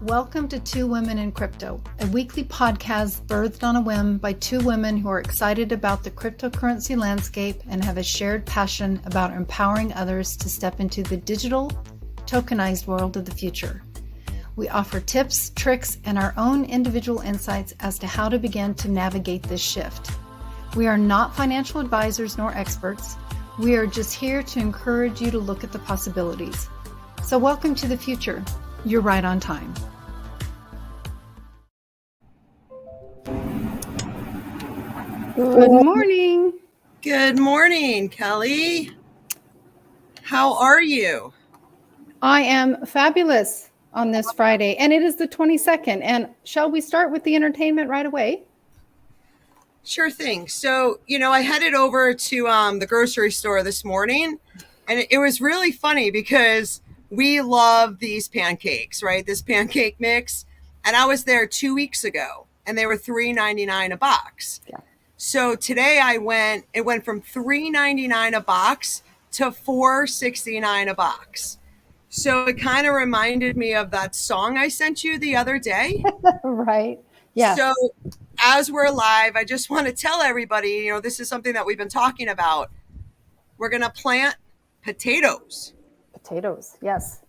Welcome to Two Women in Crypto, a weekly podcast birthed on a whim by two women who are excited about the cryptocurrency landscape and have a shared passion about empowering others to step into the digital, tokenized world of the future. We offer tips, tricks, and our own individual insights as to how to begin to navigate this shift. We are not financial advisors nor experts. We are just here to encourage you to look at the possibilities. So welcome to the future. You're right on time. Good morning. Good morning, Kelly. How are you? I am fabulous on this Friday, and it is the 22nd. And shall we start with the entertainment right away? Sure thing. So, I headed over to the grocery store this morning, and it was really funny because we love these pancakes, right? This pancake mix. And I was there 2 weeks ago, and they were $3.99 a box. Yeah. So today it went from $3.99 a box to $4.69 a box. So it kind of reminded me of that song I sent you the other day. Right. Yeah. So as we're live, I just want to tell everybody, this is something that we've been talking about. We're going to plant potatoes. Potatoes. Yes,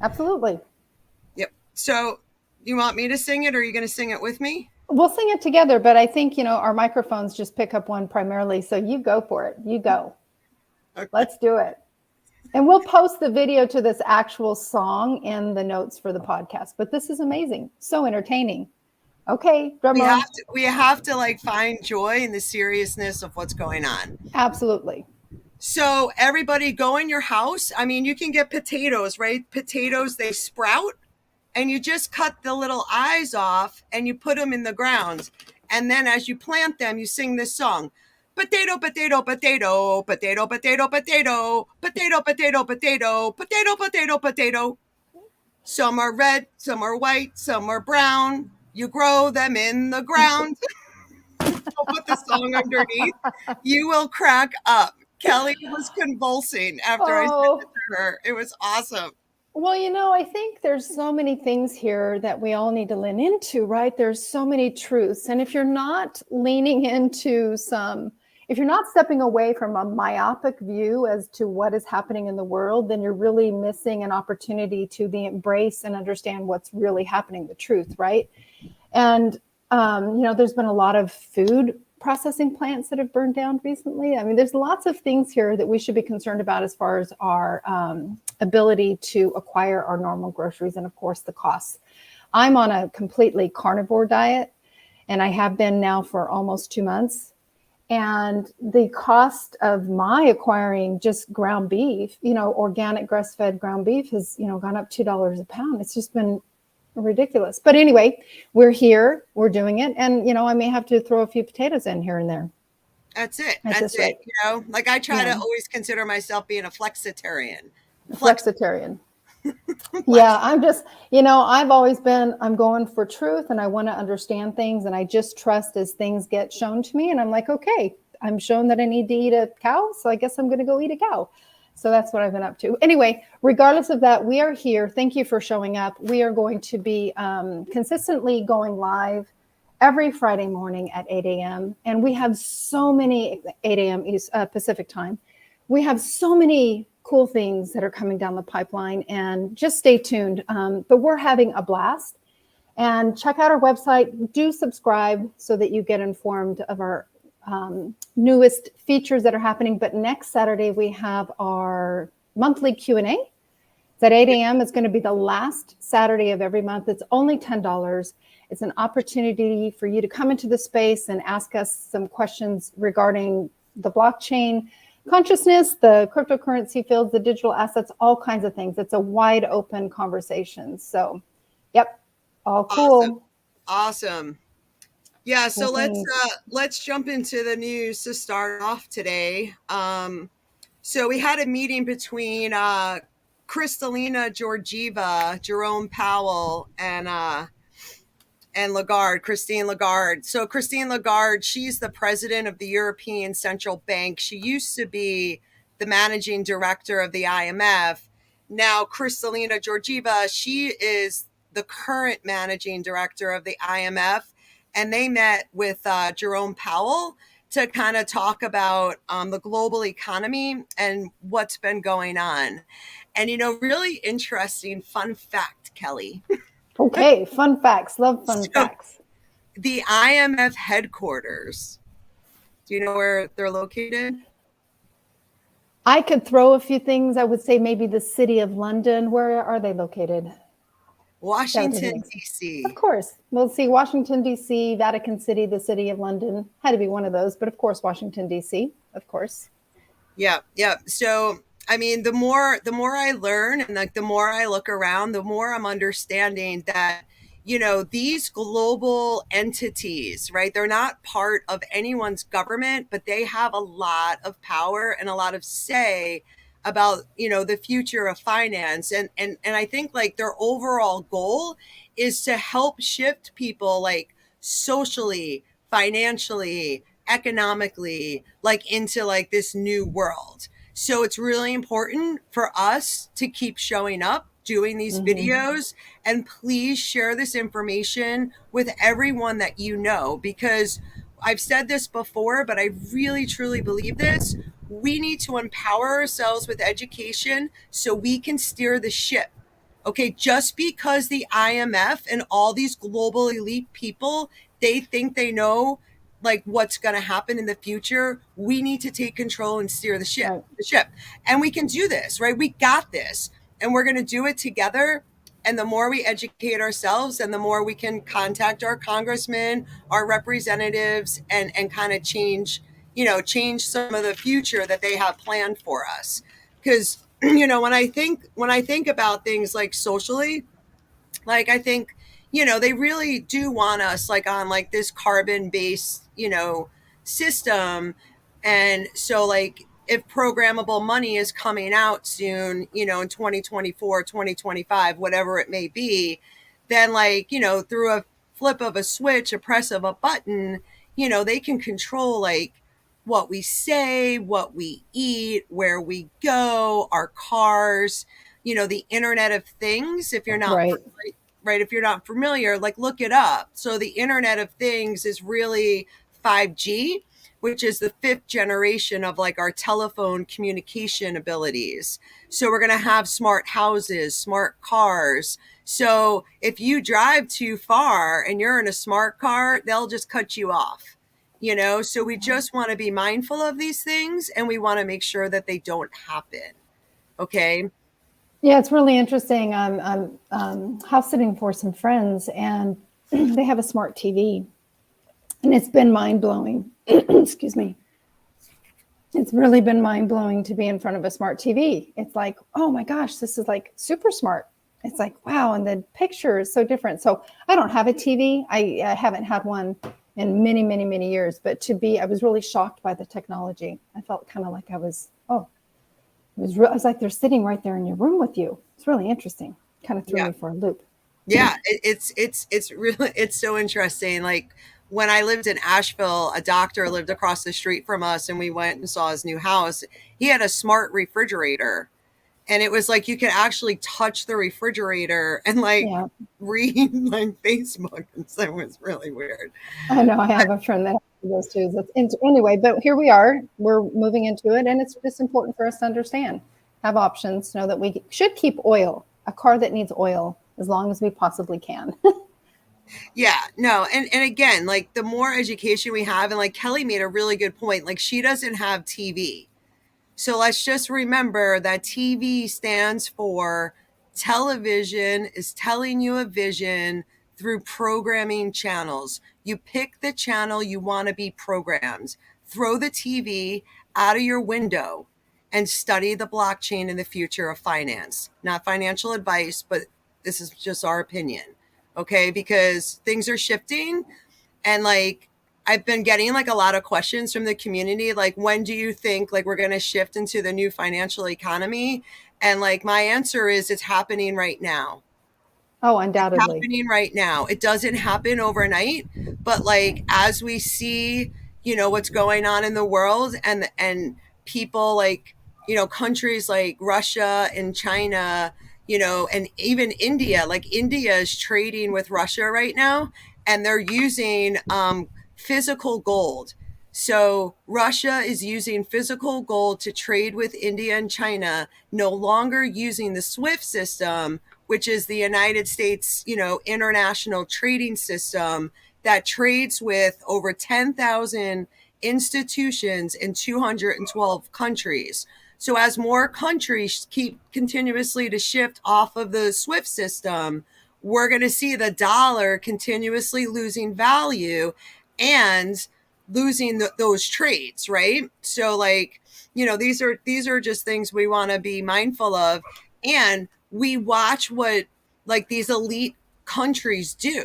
absolutely. Yep. So you want me to sing it, or are you going to sing it with me? We'll sing it together, but I think, our microphones just pick up one primarily. So you go for it. You go. Okay. Let's do it. And we'll post the video to this actual song in the notes for the podcast. But this is amazing. So entertaining. Okay. We have to find joy in the seriousness of what's going on. Absolutely. So everybody go in your house. I mean, you can get potatoes, right? Potatoes, they sprout. And you just cut the little eyes off and you put them in the ground. And then as you plant them, you sing this song. Potato, potato, potato, potato, potato, potato, potato, potato, potato, potato, potato, potato. Some are red, some are white, some are brown. You grow them in the ground. I'll put the song underneath. You will crack up. Kelly was convulsing after I sent it to her. It was awesome. Well, I think there's so many things here that we all need to lean into, right? There's so many truths. And if you're not leaning into if you're not stepping away from a myopic view as to what is happening in the world, then you're really missing an opportunity to embrace and understand what's really happening, the truth, right? And, there's been a lot of food processing plants that have burned down recently. I mean, there's lots of things here that we should be concerned about as far as our ability to acquire our normal groceries and, of course, the costs. I'm on a completely carnivore diet, and I have been now for almost 2 months. And the cost of my acquiring just ground beef, organic grass-fed ground beef has, gone up $2 a pound. It's just been ridiculous. But anyway, we're here, we're doing it. And, I may have to throw a few potatoes in here and there. That's it. That's it. Right. I try to always consider myself being a flexitarian. Flexitarian. Yeah, I'm just, I've always been, I'm going for truth and I want to understand things. And I just trust as things get shown to me. And I'm like, okay, I'm shown that I need to eat a cow. So I guess I'm going to go eat a cow. So that's what I've been up to. Anyway, regardless of that, we are here. Thank you for showing up. We are going to be consistently going live every Friday morning at 8 a.m. And we have so many, 8 a.m. Pacific time. We have so many cool things that are coming down the pipeline, and just stay tuned. But we're having a blast. And check out our website. Do subscribe so that you get informed of our newest features that are happening. But next Saturday, we have our monthly Q&A. It's at 8 a.m. It's going to be the last Saturday of every month. It's only $10. It's an opportunity for you to come into the space and ask us some questions regarding the blockchain consciousness, the cryptocurrency fields, the digital assets, all kinds of things. It's a wide open conversation. So, yep, all cool. Awesome. Yeah, so let's jump into the news to start off today. So we had a meeting between Kristalina Georgieva, Jerome Powell, and Christine Lagarde. So Christine Lagarde, she's the president of the European Central Bank. She used to be the managing director of the IMF. Now, Kristalina Georgieva, she is the current managing director of the IMF, and they met with Jerome Powell to kind of talk about the global economy and what's been going on. And, really interesting fun fact, Kelly. Okay, fun facts. Love fun So facts. the IMF headquarters, do you know where they're located? I could throw a few things. I would say maybe the city of London. Where are they located? Washington, Of D.C. course. We'll see Washington, D.C., Vatican City, the city of London. Had to be one of those, but of course, Washington, D.C., of course. Yeah, yeah. So, I mean, the more I learn and like the more I look around, the more I'm understanding that, these global entities, right? They're not part of anyone's government, but they have a lot of power and a lot of say about, the future of finance. And I think like their overall goal is to help shift people like socially, financially, economically, like into like this new world. So it's really important for us to keep showing up, doing these videos, and please share this information with everyone that you know, because I've said this before, but I really truly believe this. We need to empower ourselves with education so we can steer the ship. Okay, just because the IMF and all these global elite people, they think they know like what's going to happen in the future, we need to take control and steer the ship. Right. And we can do this, right? We got this. And we're going to do it together. And the more we educate ourselves and the more we can contact our congressmen, our representatives, and kind of change some of the future that they have planned for us. Because when I think about things like socially, like I think, they really do want us like on like this carbon based, system. And so like if programmable money is coming out soon, in 2024, 2025, whatever it may be, then like, through a flip of a switch, a press of a button, they can control like what we say, what we eat, where we go, our cars, the Internet of Things. If you're not Right. right, if you're not familiar, like look it up. So the Internet of Things is really 5G, which is the fifth generation of like our telephone communication abilities. So we're going to have smart houses, smart cars. So if you drive too far and you're in a smart car, they'll just cut you off. So we just want to be mindful of these things and we want to make sure that they don't happen. Okay. Yeah, it's really interesting. I'm house sitting for some friends, and they have a smart TV, and it's been mind blowing. Excuse me. It's really been mind blowing to be in front of a smart TV. It's like, oh my gosh, this is like super smart. It's like, wow. And the picture is so different. So I don't have a TV. I haven't had one in many, many, many years, but I was really shocked by the technology. I felt kind of like I was like they're sitting right there in your room with you. It's really interesting. Kind of threw me for a loop. Yeah, it's really, it's so interesting. Like when I lived in Asheville, a doctor lived across the street from us and we went and saw his new house. He had a smart refrigerator, and it was like you could actually touch the refrigerator and like Yeah, read like Facebook, and so it was really weird. I know. I have a friend that has those too. Anyway, but here we are. We're moving into it, and it's just important for us to understand, have options, know that we should keep a car that needs oil, as long as we possibly can. Yeah, no, and again, like the more education we have, and like Kelly made a really good point, like she doesn't have TV. So let's just remember that TV stands for television is telling you a vision through programming channels. You pick the channel you want to be programmed. Throw the TV out of your window and study the blockchain and the future of finance. Not financial advice, but this is just our opinion. Okay, because things are shifting, and like I've been getting like a lot of questions from the community, like when do you think like we're going to shift into the new financial economy? And like my answer is it's happening right now. Oh, It's undoubtedly. happening right now. It doesn't happen overnight, but like as we see, what's going on in the world, and people like, countries like Russia and China, and even India, like India is trading with Russia right now, and they're using physical gold. So Russia is using physical gold to trade with India and China, no longer using the SWIFT system, which is the United States, international trading system that trades with over 10,000 institutions in 212 countries. So as more countries keep continuously to shift off of the SWIFT system, we're going to see the dollar continuously losing value and losing those trades, right? So these are just things we want to be mindful of, and we watch what like these elite countries do.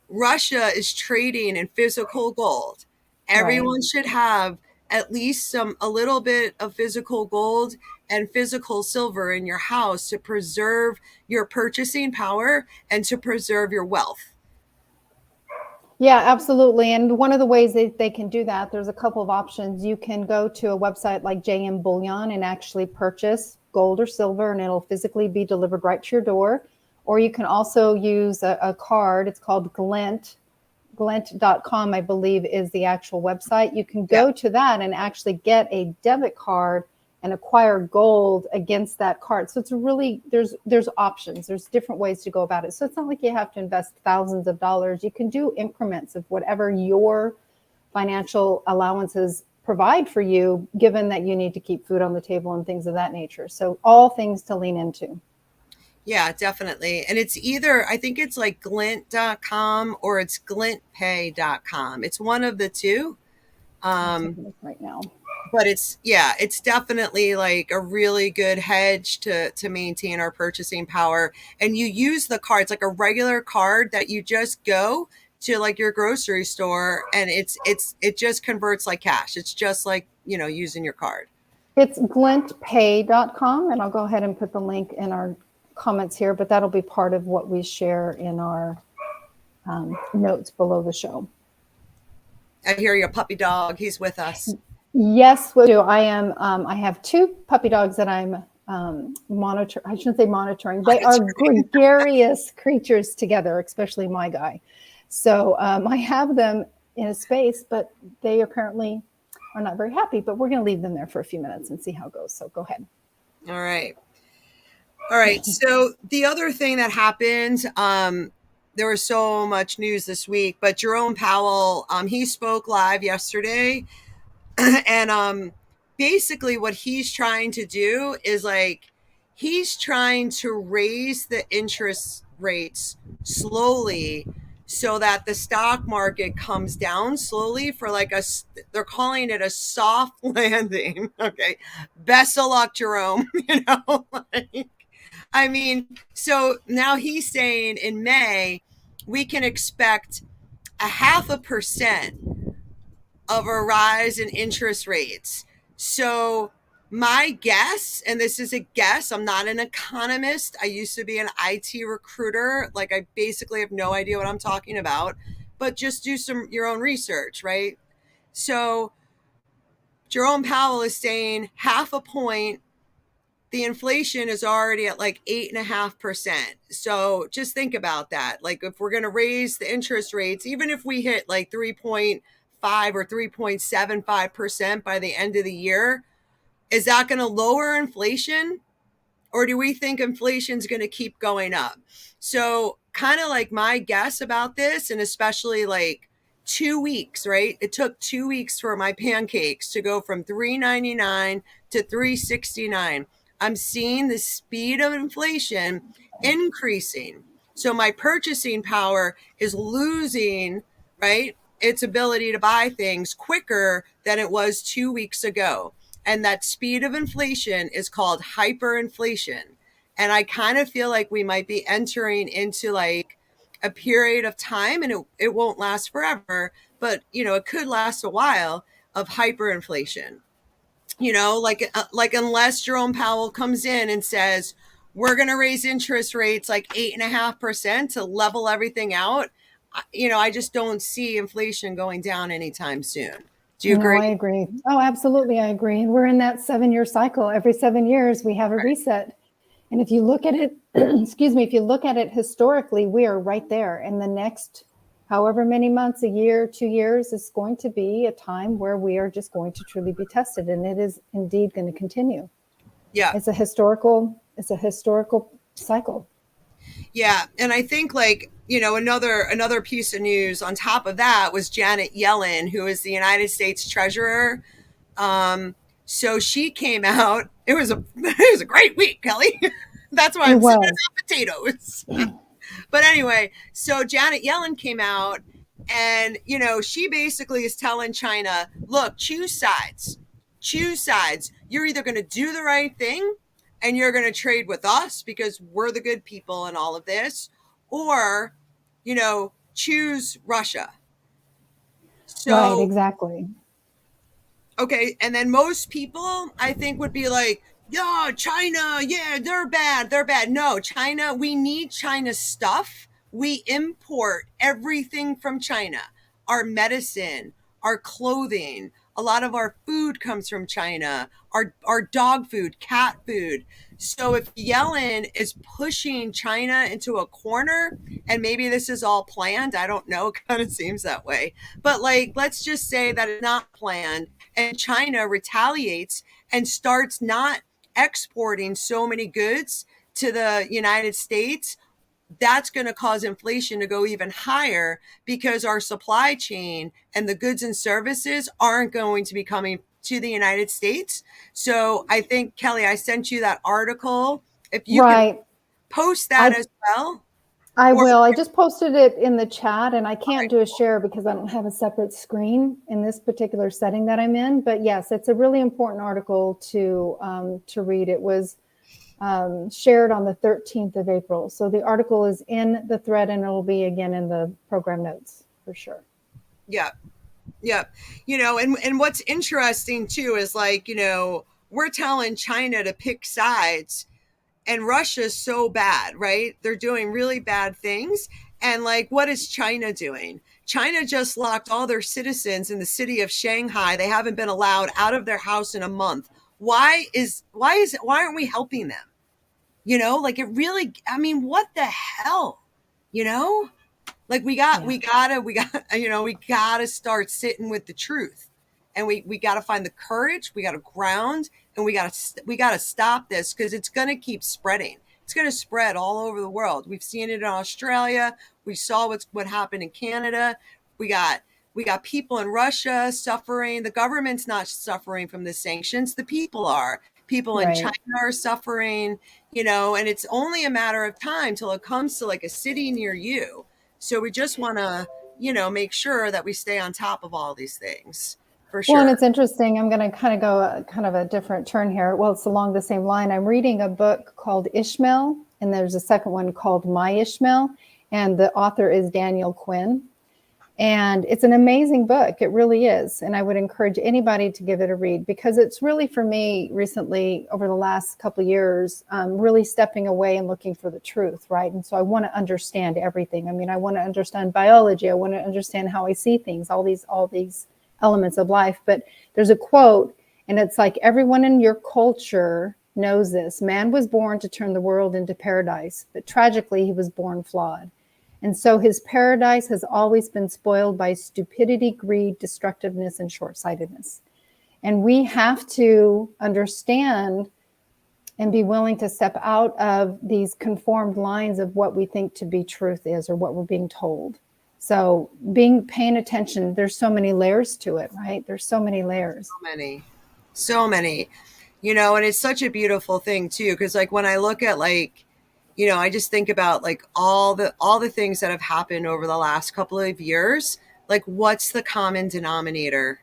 Russia is trading in physical gold. Everyone should have at least a little bit of physical gold and physical silver in your house to preserve your purchasing power and to preserve your wealth. Yeah, absolutely. And one of the ways they can do that, there's a couple of options. You can go to a website like JM Bullion and actually purchase gold or silver, and it'll physically be delivered right to your door. Or you can also use a card. It's called Glint. Glint.com, I believe, is the actual website. You can go to that and actually get a debit card and acquire gold against that card. So it's really, there's options. There's different ways to go about it. So it's not like you have to invest thousands of dollars. You can do increments of whatever your financial allowances provide for you, given that you need to keep food on the table and things of that nature. So all things to lean into. Yeah, definitely. And it's either, I think it's like glint.com or it's glintpay.com. It's one of the two. Right now. But it's definitely like a really good hedge to maintain our purchasing power. And you use the card. It's like a regular card that you just go to like your grocery store, and it just converts like cash. It's just like, using your card. It's glintpay.com, and I'll go ahead and put the link in our comments here, but that'll be part of what we share in our notes below the show. I hear your puppy dog. He's with us. Yes, we do. I have two puppy dogs that I'm monitoring. I shouldn't say monitoring. They are gregarious creatures together, especially my guy. So I have them in a space, but they apparently are not very happy, but we're going to leave them there for a few minutes and see how it goes. So go ahead. All right. So the other thing that happened, there was so much news this week, but Jerome Powell, he spoke live yesterday, and basically what he's trying to do is he's trying to raise the interest rates slowly so that the stock market comes down slowly for they're calling it a soft landing. Okay. Best of luck, Jerome. So now he's saying in May, we can expect 0.5% of a rise in interest rates. So my guess, and this is a guess, I'm not an economist. I used to be an IT recruiter. I basically have no idea what I'm talking about, but just do your own research, right? So Jerome Powell is saying 0.5 point. The inflation is already at 8.5%. So just think about that. If we're going to raise the interest rates, even if we hit 3.5 or 3.75% by the end of the year, is that going to lower inflation? Or do we think inflation is going to keep going up? So kind of my guess about this, and especially 2 weeks, right? It took 2 weeks for my pancakes to go from $3.99 to $3.69. I'm seeing the speed of inflation increasing. So my purchasing power is losing, right, its ability to buy things quicker than it was 2 weeks ago. And that speed of inflation is called hyperinflation. And I kind of feel like we might be entering into a period of time, and it won't last forever, but it could last a while, of hyperinflation. Unless Jerome Powell comes in and says, we're going to raise interest rates 8.5% to level everything out, I just don't see inflation going down anytime soon. Do you agree? No, I agree. Oh, absolutely. I agree. And we're in that 7-year cycle. Every 7 years, we have a reset. And if you look at it excuse me, if you look at it historically, we are right there. And the next however many months, a year, 2 years, is going to be a time where we are just going to truly be tested. And it is indeed going to continue. Yeah. It's a historical cycle. Yeah. And I think, like, another piece of news on top of that was Janet Yellen, who is the United States Treasurer. So she came out. It was a great week, Kelly. That's why I'm sitting on potatoes. But anyway, so Janet Yellen came out, and she basically is telling China, look, choose sides. Choose sides. You're either going to do the right thing and you're going to trade with us because we're the good people in all of this, or choose Russia. So Right, exactly. okay, and then most people, I think, would be like, yeah, China, yeah, they're bad, they're bad. No, China, we need China's stuff. We import everything from China. Our medicine, our clothing, a lot of our food comes from China. Our dog food, cat food. So if Yellen is pushing China into a corner, and maybe this is all planned, I don't know, it kind of seems that way. But like, let's just say that it's not planned, and China retaliates and starts not exporting so many goods to the United States, that's going to cause inflation to go even higher because our supply chain and the goods and services aren't going to be coming to the United States. So I think, Kelly, I sent you that article. If you can post that as well. I will. I just posted it in the chat, and I can't do a share because I don't have a separate screen in this particular setting that I'm in. But yes, it's a really important article to read. It was shared on the 13th of April. So the article is in the thread, and it'll be again in the program notes for sure. Yeah. Yeah. And what's interesting too is, like, we're telling China to pick sides, and Russia's so bad, right? They're doing really bad things. And like, what is China doing? China just locked all their citizens in the city of Shanghai. They haven't been allowed out of their house in a month. Why aren't we helping them? Like, it really, I mean, what the hell? Like, we gotta start sitting with the truth, and we gotta find the courage, we gotta ground, and we gotta stop this, because it's gonna keep spreading. It's gonna spread all over the world. We've seen it in Australia. We saw what happened in Canada. We got people in Russia suffering. The government's not suffering from the sanctions. The people are. People in China are suffering, and it's only a matter of time till it comes to like a city near you. So we just want to, make sure that we stay on top of all these things, for sure. Well, and it's interesting. I'm going to kind of go kind of a different turn here. Well, it's along the same line. I'm reading a book called Ishmael, and there's a second one called My Ishmael, and the author is Daniel Quinn. And it's an amazing book. It really is. And I would encourage anybody to give it a read, because it's really, for me recently, over the last couple of years, really stepping away and looking for the truth, right? And so I want to understand everything. I mean, I want to understand biology. I want to understand how I see things, all these elements of life. But there's a quote, and it's like, everyone in your culture knows this. Man was born to turn the world into paradise, but tragically, he was born flawed. And so his paradise has always been spoiled by stupidity, greed, destructiveness, and short-sightedness. And we have to understand and be willing to step out of these conformed lines of what we think to be truth is, or what we're being told. So paying attention, there's so many layers to it, right? There's so many layers. So many, and it's such a beautiful thing too. Because like, when I look at, like, I just think about like all the things that have happened over the last couple of years. Like, what's the common denominator?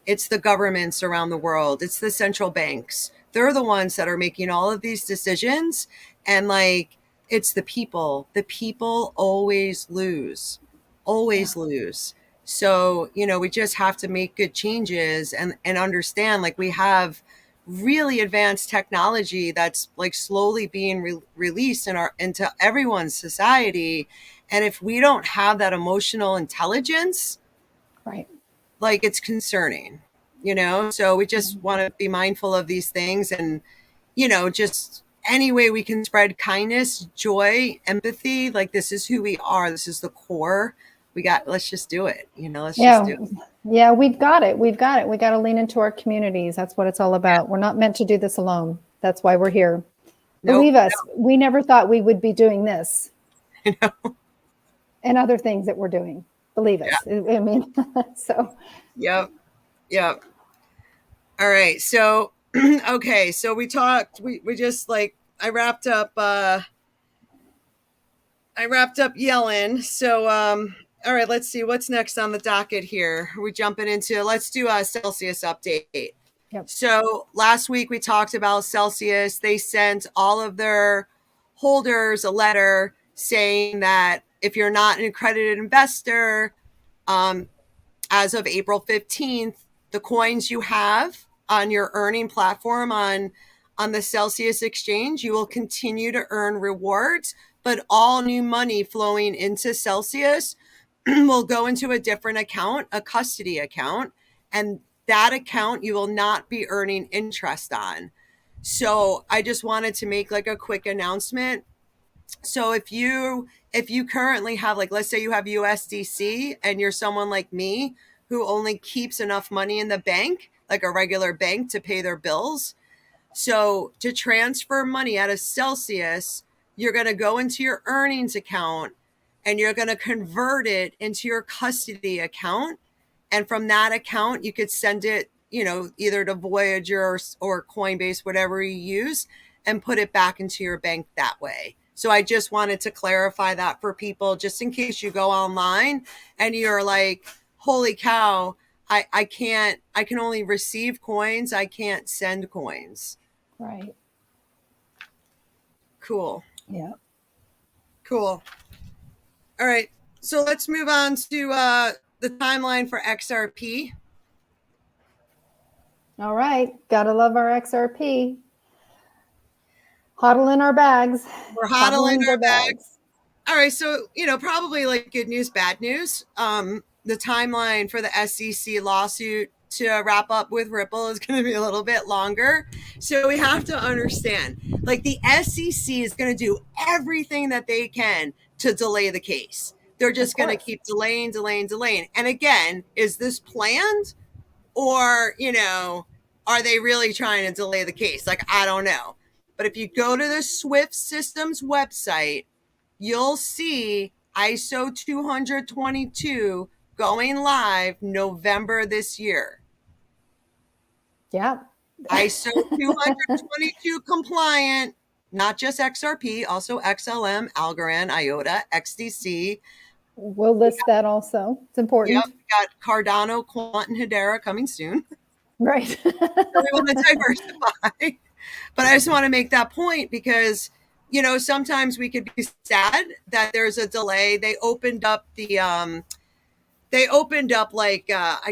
It's the governments around the world. It's the central banks. They're the ones that are making all of these decisions. And like, it's the people. The people always lose, lose. So, we just have to make good changes and understand, like, we have really advanced technology that's like slowly being released into everyone's society. And if we don't have that emotional intelligence, right, like, it's concerning, so we just want to be mindful of these things, and just any way we can spread kindness, joy, empathy, like this is who we are. This is the core. Let's just do it. Let's just do it. Yeah, we've got it. We got to lean into our communities. That's what it's all about. We're not meant to do this alone. That's why we're here. Believe us, we never thought we would be doing this. I know. And other things that we're doing. Believe us. Yeah. I mean, so. Yep. All right. So, okay. So we talked, we just I wrapped up Yellen. So, all right, let's see what's next on the docket here. We're jumping into, let's do a Celsius update. Yep. So last week we talked about Celsius. They sent all of their holders a letter saying that if you're not an accredited investor, as of April 15th, the coins you have on your earning platform on the Celsius exchange, you will continue to earn rewards, but all new money flowing into Celsius will go into a different account, a custody account, and that account you will not be earning interest on. So I just wanted to make a quick announcement. So if you currently have, let's say you have USDC and you're someone like me who only keeps enough money in the bank, like a regular bank, to pay their bills. So to transfer money out of Celsius, you're going to go into your earnings account and you're going to convert it into your custody account. And from that account, you could send it, either to Voyager or Coinbase, whatever you use, and put it back into your bank that way. So I just wanted to clarify that for people, just in case you go online and you're like, holy cow, I can only receive coins. I can't send coins. Right. Cool. Yeah. Cool. All right. So let's move on to the timeline for XRP. All right. Gotta love our XRP. Hodl in our bags. We're hodling our bags. All right. So, probably good news, bad news. The timeline for the SEC lawsuit to wrap up with Ripple is going to be a little bit longer. So we have to understand, the SEC is going to do everything that they can to delay the case. They're just going to keep delaying. And again, is this planned, or, are they really trying to delay the case? I don't know. But if you go to the Swift Systems website, you'll see ISO 222 going live November this year. Yeah. ISO 222 compliant, not just XRP, also XLM, Algorand, IOTA, XDC. We'll list that also. It's important. Yep, we got Cardano, Quant, and Hedera coming soon. Right. So we want to diversify. But I just want to make that point because, sometimes we could be sad that there's a delay. They opened up I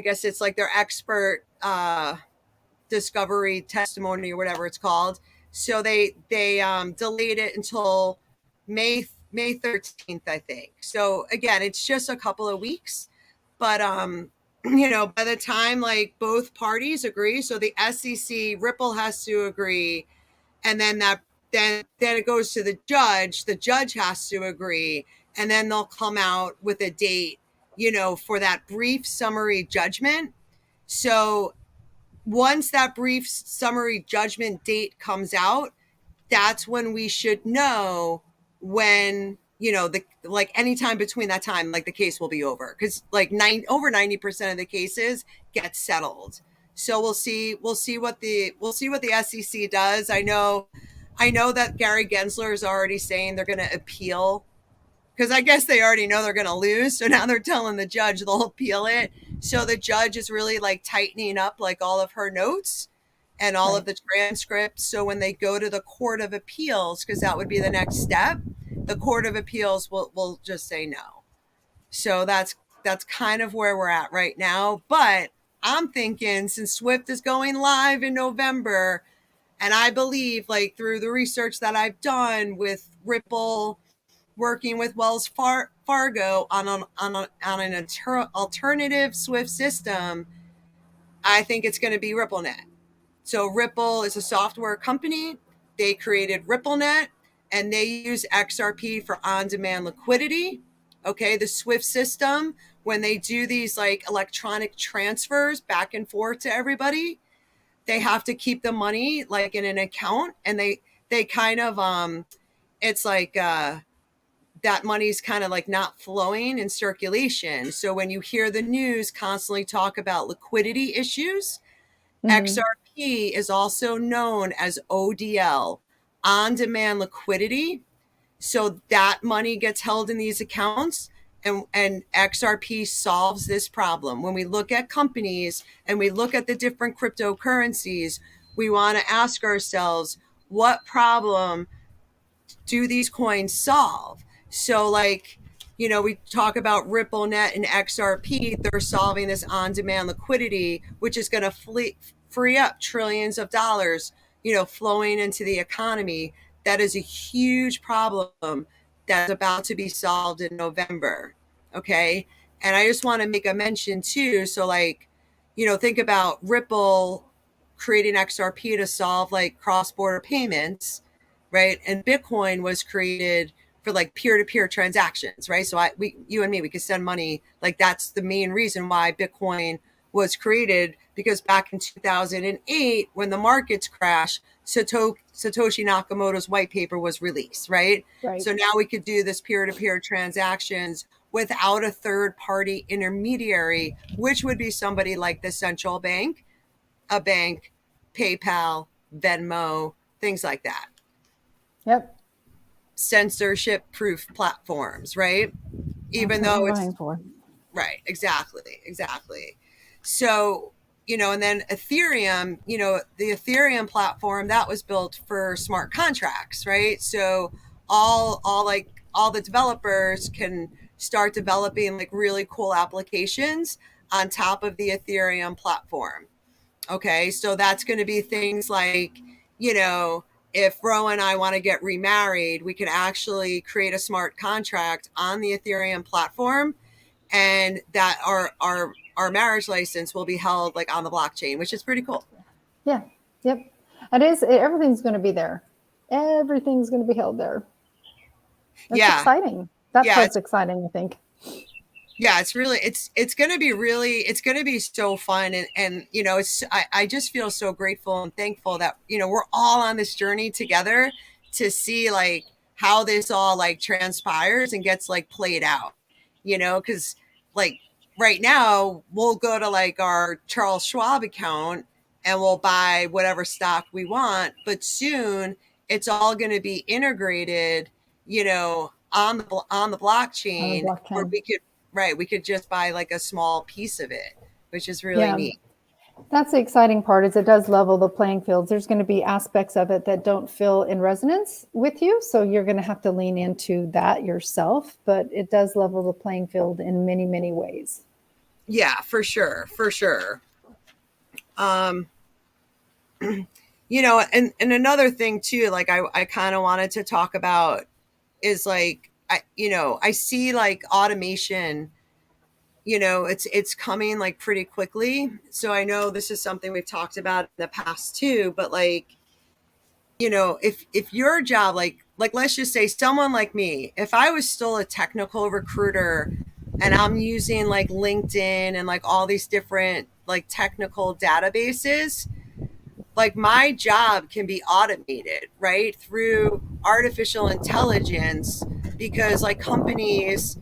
guess it's their expert discovery testimony or whatever it's called. So they delayed it until May 13th, I think. So again, it's just a couple of weeks, but by the time both parties agree, so the SEC, Ripple has to agree, and then it goes to the judge has to agree, and then they'll come out with a date, for that brief summary judgment. So once that brief summary judgment date comes out, that's when we should know when, anytime between that time, the case will be over, because over 90% of the cases get settled. So we'll see what the SEC does. I know that Gary Gensler is already saying they're going to appeal, because I guess they already know they're going to lose. So now they're telling the judge they'll appeal it. So the judge is really tightening up all of her notes and all of the transcripts. So when they go to the Court of Appeals, because that would be the next step, the Court of Appeals will just say no. So that's kind of where we're at right now. But I'm thinking, since Swift is going live in November, and I believe through the research that I've done with Ripple, working with Wells Fargo on an alternative Swift system, I think it's going to be RippleNet. So Ripple is a software company. they created RippleNet, and they use XRP for on-demand liquidity. Okay, the SWIFT system, when they do these like electronic transfers back and forth to everybody, they have to keep the money like in an account, and they kind of it's like that money's kind of like not flowing in circulation. So when you hear the news constantly talk about liquidity issues, XRP is also known as ODL, on demand liquidity. So that money gets held in these accounts, and XRP solves this problem. When we look at companies and we look at the different cryptocurrencies, we want to ask ourselves, what problem do these coins solve? So like, we talk about RippleNet and XRP, they're solving this on-demand liquidity, which is going to free up trillions of dollars, flowing into the economy. That is a huge problem that's about to be solved in November. Okay. And I just want to make a mention too. So like, think about Ripple creating XRP to solve like cross-border payments, right? And Bitcoin was created for like peer-to-peer transactions, right? So you and me, we could send money. Like that's the main reason why Bitcoin was created, because back in 2008, when the markets crashed, Satoshi Nakamoto's white paper was released, right? So now we could do this peer-to-peer transactions without a third-party intermediary, which would be somebody like the central bank, a bank, PayPal, Venmo, things like that. Yep. Censorship-proof platforms, right? Even though it's right, exactly. So, and then Ethereum, the Ethereum platform that was built for smart contracts, right? So all the developers can start developing like really cool applications on top of the Ethereum platform. Okay, so that's going to be things like, if Ro and I want to get remarried, we can actually create a smart contract on the Ethereum platform, and that our marriage license will be held like on the blockchain, which is pretty cool. Yeah. Yep. It is. Everything's going to be there. Everything's going to be held there. That's exciting. That part's exciting, I think. Yeah, it's going to be so fun. And I just feel so grateful and thankful that, we're all on this journey together to see like how this all like transpires and gets like played out, because like right now we'll go to like our Charles Schwab account and we'll buy whatever stock we want. But soon it's all going to be integrated, on the blockchain, where we could just buy like a small piece of it, which is really neat. That's the exciting part, is it does level the playing fields. There's going to be aspects of it that don't feel in resonance with you. So you're going to have to lean into that yourself, but it does level the playing field in many, many ways. Yeah, for sure. And another thing too, like I kind of wanted to talk about is like, I see like automation, it's coming like pretty quickly. So I know this is something we've talked about in the past too, but like, if your job, like let's just say someone like me, if I was still a technical recruiter and I'm using like LinkedIn and like all these different like technical databases, like my job can be automated, right, through artificial intelligence, because like companies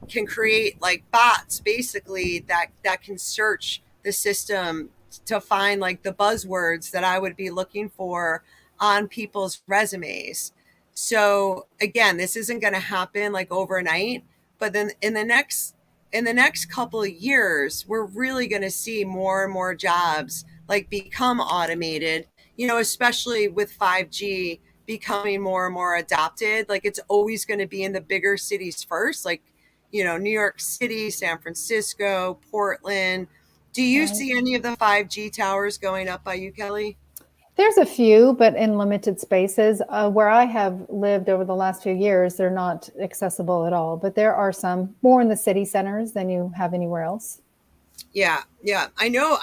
can create like bots basically that can search the system to find like the buzzwords that I would be looking for on people's resumes. So again, this isn't going to happen like overnight, but then in the next couple of years, we're really going to see more and more jobs like become automated, especially with 5G becoming more and more adopted. Like it's always going to be in the bigger cities first, like, New York City, San Francisco, Portland. Do you see any of the 5G towers going up by you, Kelly? There's a few, but in limited spaces. Where I have lived over the last few years, they're not accessible at all, but there are some more in the city centers than you have anywhere else. Yeah. I know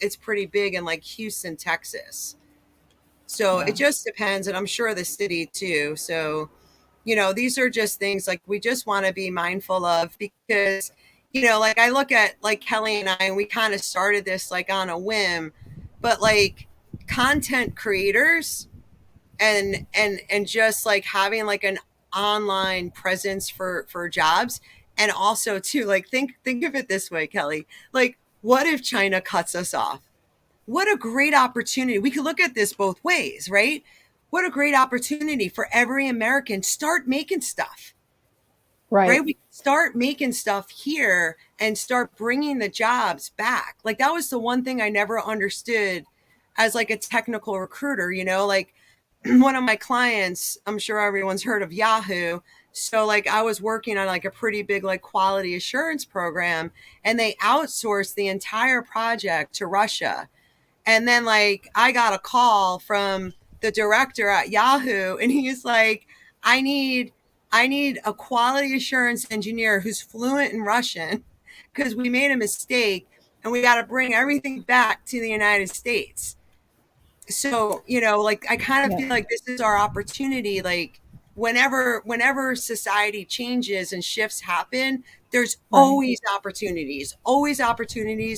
it's pretty big in like Houston, Texas. So Yeah. it just depends, and I'm sure the city too. So, these are just things like we just want to be mindful of, because, like I look at like Kelly and I, and we kind of started this like on a whim, but like content creators and just like having like an online presence for jobs. And also too, like think of it this way, Kelly, like what if China cuts us off? What a great opportunity. We could look at this both ways, right? What a great opportunity for every American. Start making stuff, right? Right. We start making stuff here and start bringing the jobs back. Like that was the one thing I never understood as like a technical recruiter, like one of my clients, I'm sure everyone's heard of Yahoo. So like I was working on like a pretty big like quality assurance program, and they outsourced the entire project to Russia. And then like I got a call from the director at Yahoo, and he's like, I need a quality assurance engineer who's fluent in Russian, because we made a mistake and we got to bring everything back to the United States. So, like I kind of Yeah. feel like this is our opportunity. Like whenever society changes and shifts happen, there's Right. always opportunities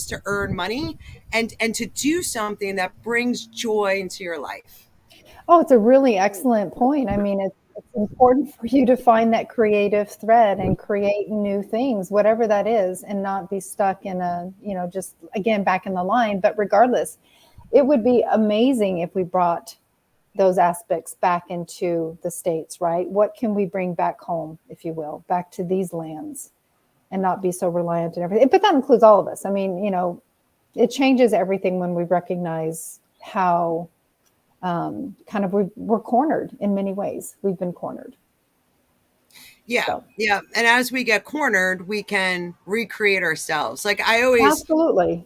to earn money and to do something that brings joy into your life. Oh, it's a really excellent point. I mean, it's important for you to find that creative thread and create new things, whatever that is, and not be stuck in a, just again, back in the line. But regardless, it would be amazing if we brought those aspects back into the States, right? What can we bring back home, if you will, back to these lands and not be so reliant on everything? But that includes all of us. I mean, it changes everything when we recognize how kind of we're cornered in many ways. We've been cornered. Yeah. So Yeah. And as we get cornered, we can recreate ourselves. absolutely.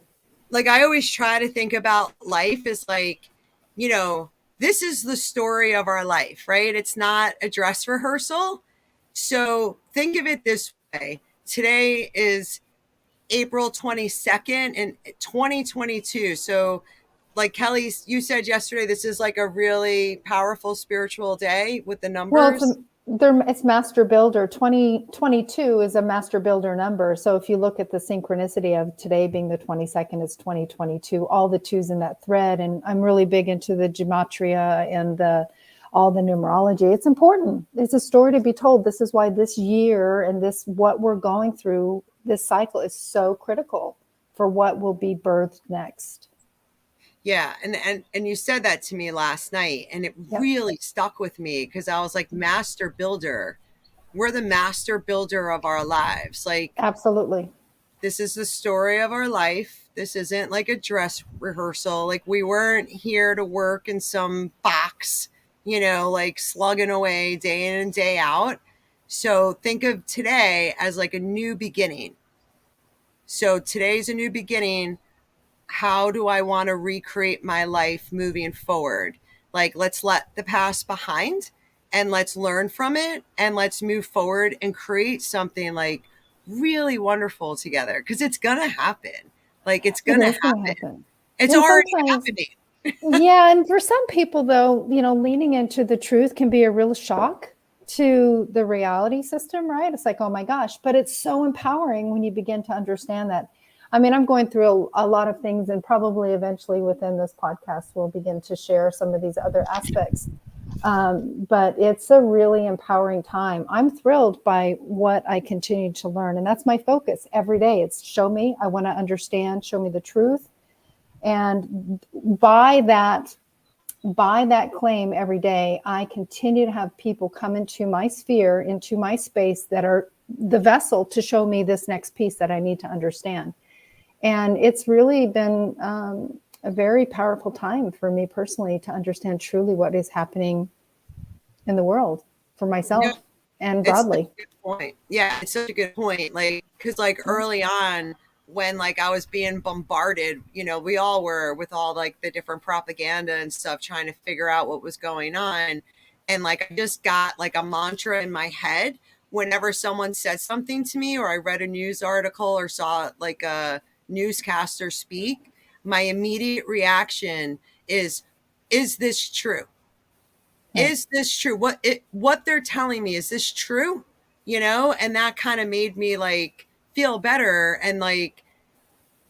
Like I always try to think about life as like, you know, this is the story of our life, right? It's not a dress rehearsal. So think of it this way. Today is April 22nd in 2022. So like Kelly, you said yesterday, this is like a really powerful spiritual day with the Well, numbers. it's master builder. 2022 is a master builder number. So if you look at the synchronicity of today being the 22nd, it's 2022, all the twos in that thread. And I'm really big into the gematria and all the numerology. It's important. It's a story to be told. This is why this year and what we're going through, this cycle is so critical for what will be birthed next. Yeah, and you said that to me last night, and it Yep. really stuck with me, because I was like, master builder. We're the master builder of our lives. Like, Absolutely. this is the story of our life. This isn't like a dress rehearsal. Like, we weren't here to work in some box, like slugging away day in and day out. So think of today as like a new beginning. So today's a new beginning. How do I want to recreate my life moving forward? Like, let's let the past behind and let's learn from it, and let's move forward and create something like really wonderful together, because it's going to happen. Like, it's It going to is going to happen. happen. It's And already sometimes, happening. yeah, and for some people, though, leaning into the truth can be a real shock to the reality system, right? It's like, oh my gosh, but it's so empowering when you begin to understand that. I mean, I'm going through a lot of things, and probably eventually within this podcast, we'll begin to share some of these other aspects. But it's a really empowering time. I'm thrilled by what I continue to learn, and that's my focus every day. It's show me, I want to understand, show me the truth. And by that claim every day, I continue to have people come into my sphere, into my space, that are the vessel to show me this next piece that I need to understand. And it's really been a very powerful time for me personally to understand truly what is happening in the world for No, myself and it's such broadly. a good point. Yeah, it's such a good point. Like, because like early on, when like I was being bombarded, we all were, with all like the different propaganda and stuff, trying to figure out what was going on. And like I just got like a mantra in my head whenever someone said something to me, or I read a news article or saw like a newscaster speak. My immediate reaction is, is this true? Right. Is this true? What they're telling me, is this true? And that kind of made me like feel better, and like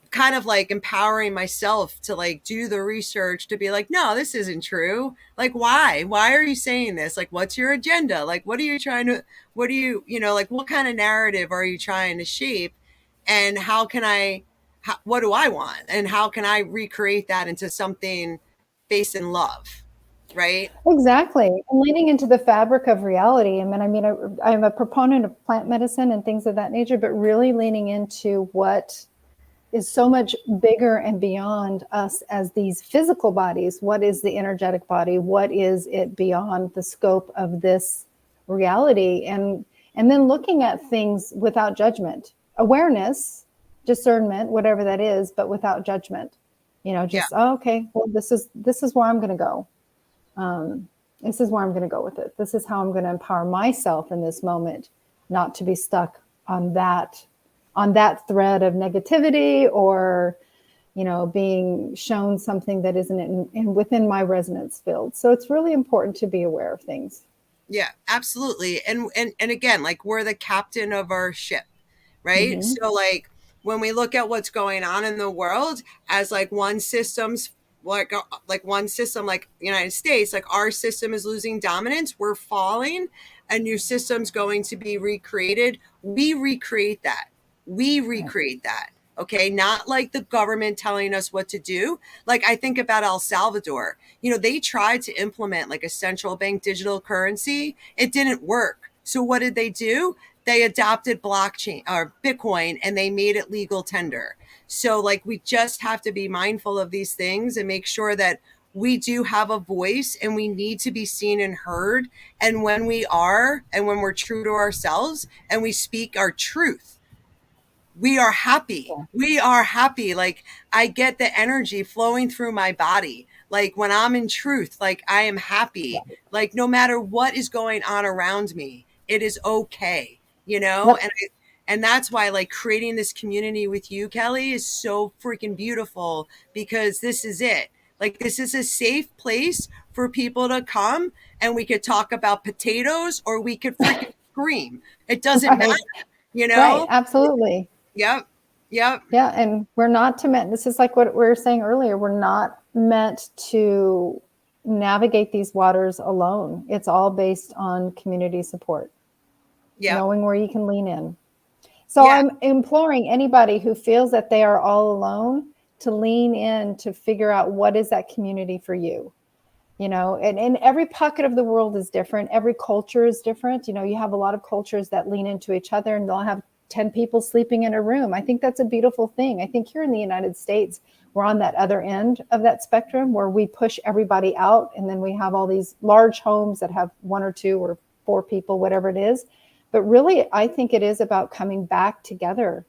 kind of like empowering myself to like do the research to be like, no, this isn't true. Like, why are you saying this? Like, what's your agenda? Like, what are you trying to, what do you know, like, what kind of narrative are you trying to shape? And what do I want? And how can I recreate that into something based in love? Right. Exactly. And leaning into the fabric of reality. I'm a proponent of plant medicine and things of that nature, but really leaning into what is so much bigger and beyond us as these physical bodies. What is the energetic body? What is it beyond the scope of this reality? And then looking at things without judgment, awareness, discernment, whatever that is, but without judgment. Yeah. Just, oh, okay, well, this is where I'm going to go. This is where I'm going to go with it. This is how I'm going to empower myself in this moment, not to be stuck on that thread of negativity, or being shown something that isn't in within my resonance field. So it's really important to be aware of things. Yeah, absolutely. And again, like, we're the captain of our ship, right? Mm-hmm. So like when we look at what's going on in the world as like one system's like one system, like the United States, like our system is losing dominance, we're falling, a new system's going to be recreated. We recreate that. Okay, not like the government telling us what to do. Like, I think about El Salvador. They tried to implement like a central bank digital currency. It didn't work. So what did they do? They adopted blockchain or Bitcoin, and they made it legal tender. So like, we just have to be mindful of these things and make sure that we do have a voice, and we need to be seen and heard. And when we are, and when we're true to ourselves and we speak our truth, we are happy. Yeah. We are happy. Like, I get the energy flowing through my body. Like, when I'm in truth, like, I am happy. Right. Like, no matter what is going on around me, it is okay, Yep. And that's why like creating this community with you, Kelly, is so freaking beautiful, because this is it. Like, this is a safe place for people to come, and we could talk about potatoes, or we could freaking scream. It doesn't matter, Right. Absolutely. Yep. Yep. Yeah. And we're not this is like what we were saying earlier. We're not meant to navigate these waters alone. It's all based on community support. Yep. Knowing where you can lean in. So Yeah. I'm imploring anybody who feels that they are all alone to lean in, to figure out what is that community for you. And every pocket of the world is different. Every culture is different. You have a lot of cultures that lean into each other, and they'll have 10 people sleeping in a room. I think that's a beautiful thing. I think here in the United States, we're on that other end of that spectrum, where we push everybody out, and then we have all these large homes that have 1 or 2 or 4 people, whatever it is. But really, I think it is about coming back together.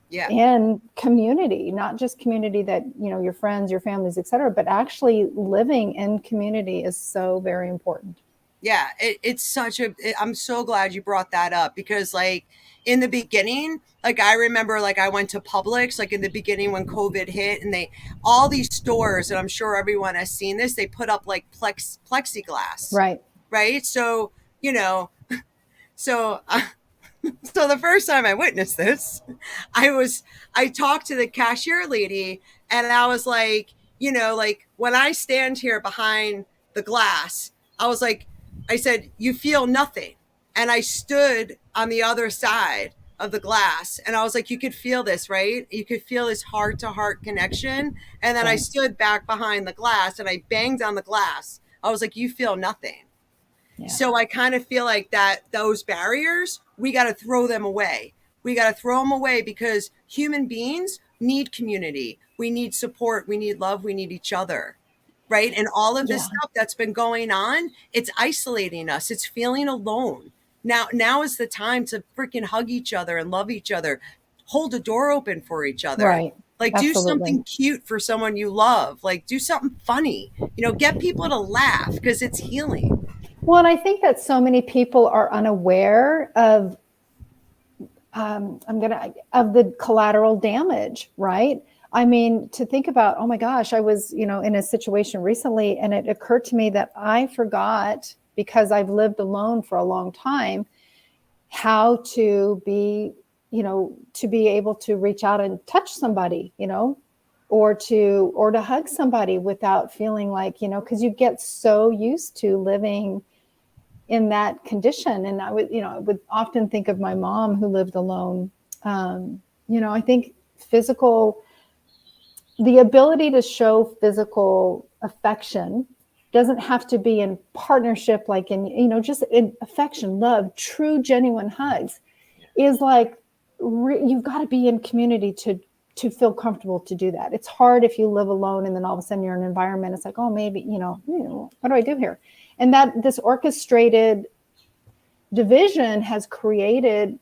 Yeah. In community, not just community that, your friends, your families, et cetera, but actually living in community is so very important. Yeah. I'm so glad you brought that up, because like in the beginning, like I remember, like I went to Publix, like in the beginning when COVID hit, and all these stores, and I'm sure everyone has seen this, they put up like plexiglass. Right. Right. So, so so the first time I witnessed this, I talked to the cashier lady, and I was like, like when I stand here behind the glass, I said, you feel nothing. And I stood on the other side of the glass, and I was like, you could feel this, right? You could feel this heart to heart connection. And then I stood back behind the glass, and I banged on the glass. I was like, you feel nothing. Yeah. So I kind of feel like that those barriers, we got to throw them away. We got to throw them away, because human beings need community. We need support. We need love. We need each other. Right. And all of this stuff that's been going on, it's isolating us. It's feeling alone. Now is the time to freaking hug each other and love each other. Hold a door open for each other. Right. Like, Absolutely. do something cute for someone you love. Like, do something funny. Get people to laugh, because it's healing. Well, and I think that so many people are unaware of the collateral damage, right? I mean, to think about, oh my gosh, I was, in a situation recently, and it occurred to me that I forgot, because I've lived alone for a long time, how to be, to be able to reach out and touch somebody, or to hug somebody without feeling like, because you get so used to living in that condition. And I would often think of my mom who lived alone. I think the ability to show physical affection doesn't have to be in partnership, like just in affection, love, true, genuine hugs is like, you've got to be in community to feel comfortable to do that. It's hard if you live alone and then all of a sudden you're in an environment. It's like, oh, maybe, what do I do here? And that this orchestrated division has created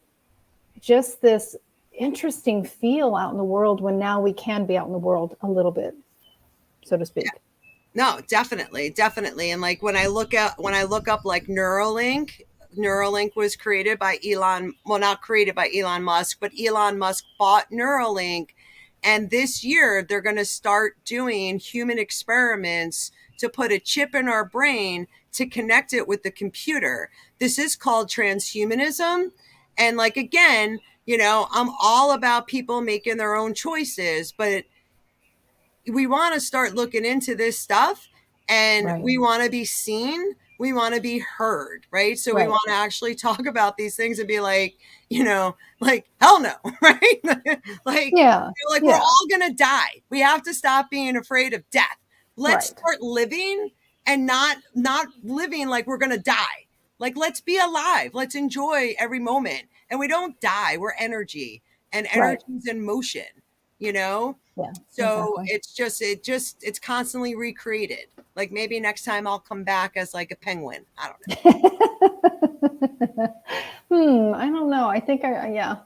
just this interesting feel out in the world, when now we can be out in the world a little bit, so to speak. Yeah. No, definitely. And like when I look up like Neuralink was created by not created by Elon Musk, but Elon Musk bought Neuralink. And this year they're going to start doing human experiments to put a chip in our brain to connect it with the computer. This is called transhumanism. And like, again, I'm all about people making their own choices, but we want to start looking into this stuff, and Right. we want to be seen. We want to be heard, right? So we want to actually talk about these things and be like, like, hell no, right? Like, Yeah. We're all going to die. We have to stop being afraid of death. Let's start living, and not living like we're going to die. Like, let's be alive. Let's enjoy every moment. And we don't die. We're energy, and energy's in motion, Yeah. So exactly. it's constantly recreated. Like, maybe next time I'll come back as like a penguin. I don't know. I don't know. I think yeah.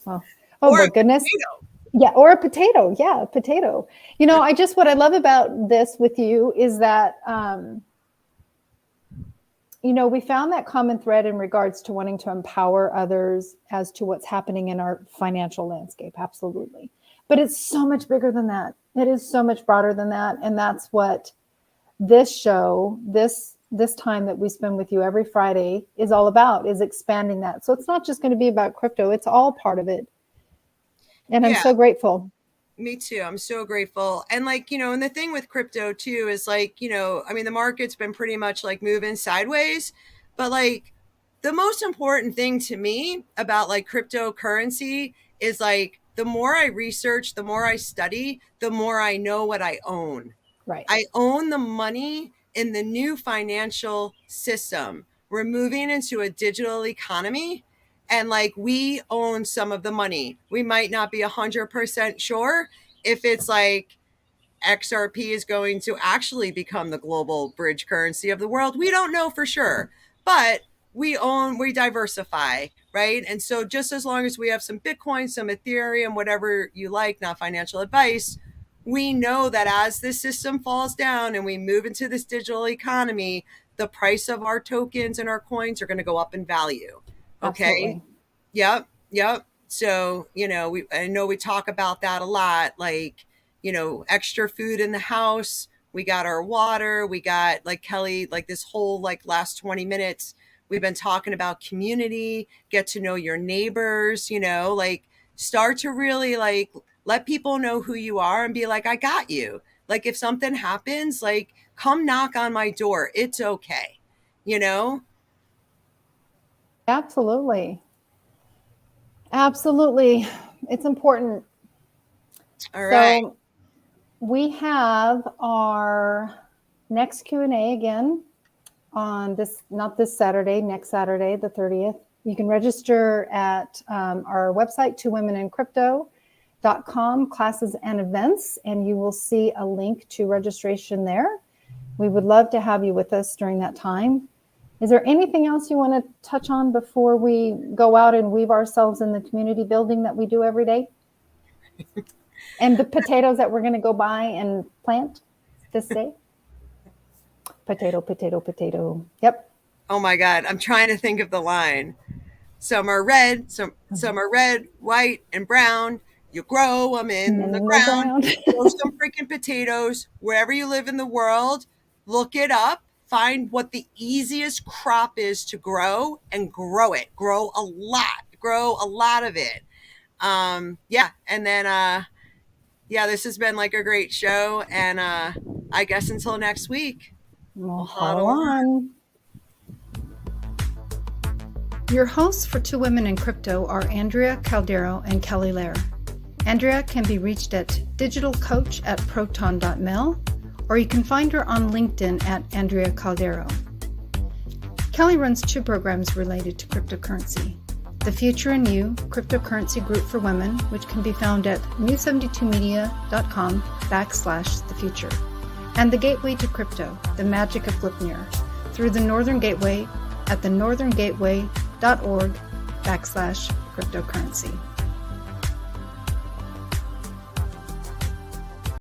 Well, oh or my goodness. potato. Yeah, or a potato. Yeah, a potato. What I love about this with you is that, we found that common thread in regards to wanting to empower others as to what's happening in our financial landscape. Absolutely. But it's so much bigger than that. It is so much broader than that. And that's what this show, this time that we spend with you every Friday, is all about, is expanding that. So it's not just going to be about crypto. It's all part of it. And I'm so grateful. Me too. I'm so grateful. And like, and the thing with crypto too is like, I mean, the market's been pretty much like moving sideways, but like the most important thing to me about like cryptocurrency is like, the more I research, the more I study, the more I know what I own. Right. I own the money in the new financial system. We're moving into a digital economy, and like, we own some of the money. We might not be 100% sure if it's like XRP is going to actually become the global bridge currency of the world. We don't know for sure, but we diversify, right? And so just as long as we have some Bitcoin, some Ethereum, whatever you like, not financial advice, we know that as this system falls down and we move into this digital economy, the price of our tokens and our coins are going to go up in value. Okay. Absolutely. Yep. So, I know we talk about that a lot, like, extra food in the house. We got our water. We got, like, Kelly, like this whole like last 20 minutes, we've been talking about community, get to know your neighbors, like, start to really like let people know who you are and be like, I got you. Like, if something happens, like, come knock on my door. It's okay. Absolutely. Absolutely. It's important. All right. So we have our next Q&A again on not this Saturday, next Saturday, the 30th. You can register at our website, twowomenencrypto.com, classes and events, and you will see a link to registration there. We would love to have you with us during that time. Is there anything else you want to touch on before we go out and weave ourselves in the community building that we do every day? And the potatoes that we're going to go buy and plant this day? Potato, potato, potato. Yep. Oh my God. I'm trying to think of the line. Some are red, some are red, white, and brown. You grow them in the ground. Grow some freaking potatoes wherever you live in the world. Look it up. Find what the easiest crop is to grow and grow it. Grow a lot. Grow a lot of it. Yeah. And then, yeah, this has been like a great show. And I guess until next week. Well, hold on. Your hosts for Two Women in Crypto are Andrea Caldero and Kelly Lair. Andrea can be reached at digitalcoach@proton.mil, or you can find her on LinkedIn at Andrea Caldero. Kelly runs 2 programs related to cryptocurrency. The Future in You Cryptocurrency Group for Women, which can be found at new72media.com/thefuture. And The Gateway to Crypto, The Magic of Glipnir, through the Northern Gateway at thenortherngateway.org/cryptocurrency.